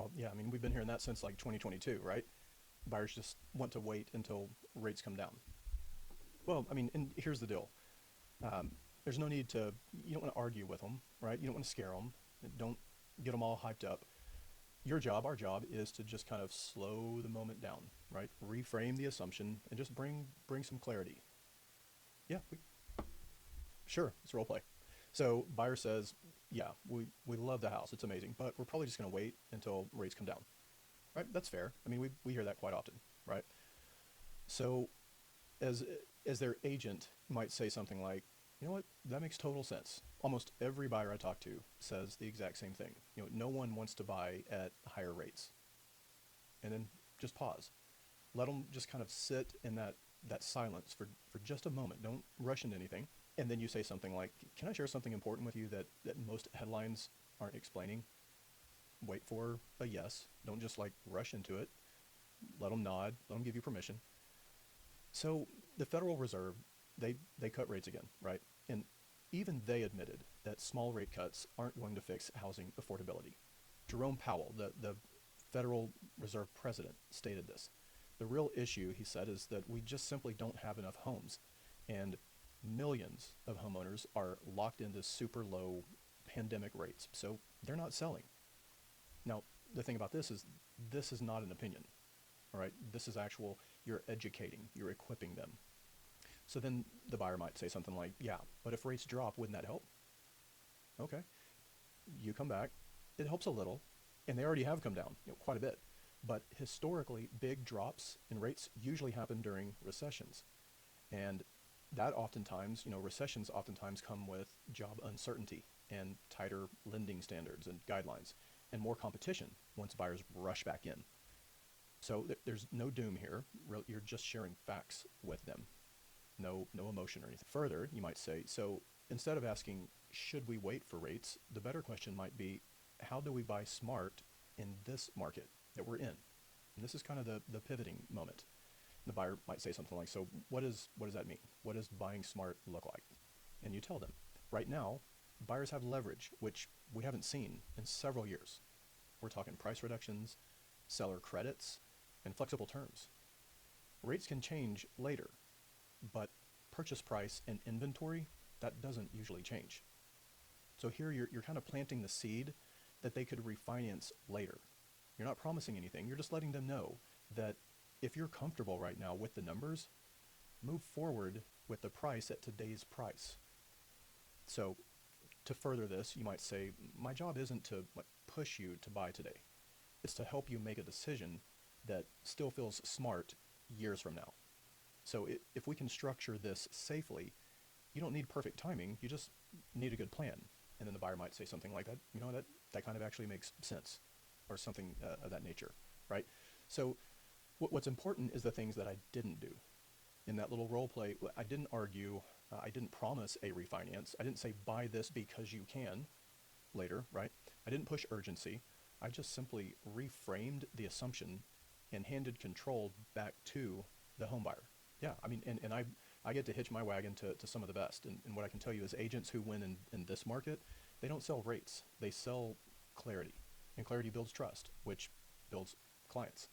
Well, yeah, I mean, we've been hearing that since like 2022, right? Buyers just want to wait until rates come down. Well, I mean, and here's the deal. There's no need to, you don't want to argue with them, right? You don't want to scare them. Don't get them all hyped up. Your job, our job, is to just kind of slow the moment down, right? Reframe the assumption and just bring some clarity. Yeah, sure, it's role play. So buyer says, yeah, we love the house. It's amazing, but we're probably just going to wait until rates come down, right? That's fair. I mean, we hear that quite often, right? So as as their agent might say something like, you know what, that makes total sense. Almost every buyer I talk to says the exact same thing. No one wants to buy at higher rates. And then just pause. Let them just kind of sit in that silence for just a moment. Don't rush into anything. And then you say something like, can I share something important with you that most headlines aren't explaining? Wait for a yes. Don't just like rush into it. Let them nod. Let them give you permission. So the Federal Reserve, they cut rates again, right? And even they admitted that small rate cuts aren't going to fix housing affordability. Jerome Powell, the Federal Reserve president, stated this. The real issue, he said, is that we just simply don't have enough homes. And millions of homeowners are locked into super low pandemic rates. So they're not selling. Now, the thing about this is not an opinion. All right, this is actual, you're educating, you're equipping them. So then the buyer might say something like, yeah, but if rates drop, wouldn't that help? Okay, you come back, it helps a little, and they already have come down, quite a bit. But historically, big drops in rates usually happen during recessions. And that oftentimes, recessions oftentimes come with job uncertainty and tighter lending standards and guidelines and more competition once buyers rush back in. So there's no doom here. You're just sharing facts with them. No emotion or anything. Further, you might say, so instead of asking, should we wait for rates? The better question might be, how do we buy smart in this market that we're in? And this is kind of the pivoting moment. The buyer might say something like, so what does that mean? What does buying smart look like? And you tell them, right now, buyers have leverage, which we haven't seen in several years. We're talking price reductions, seller credits, and flexible terms. Rates can change later, but purchase price and inventory, that doesn't usually change. So here you're kind of planting the seed that they could refinance later. You're not promising anything. You're just letting them know that if you're comfortable right now with the numbers, move forward with the price at today's price. So to further this, you might say, my job isn't to push you to buy today. It's to help you make a decision that still feels smart years from now. So if we can structure this safely, you don't need perfect timing, you just need a good plan. And then the buyer might say something like that, that kind of actually makes sense, or something of that nature, right? So what's important is the things that I didn't do. In that little role play, I didn't argue, I didn't promise a refinance, I didn't say buy this because you can later, right? I didn't push urgency. I just simply reframed the assumption and handed control back to the home buyer. Yeah, I mean, and I get to hitch my wagon to some of the best. And what I can tell you is agents who win in this market, they don't sell rates, they sell clarity. And clarity builds trust, which builds clients.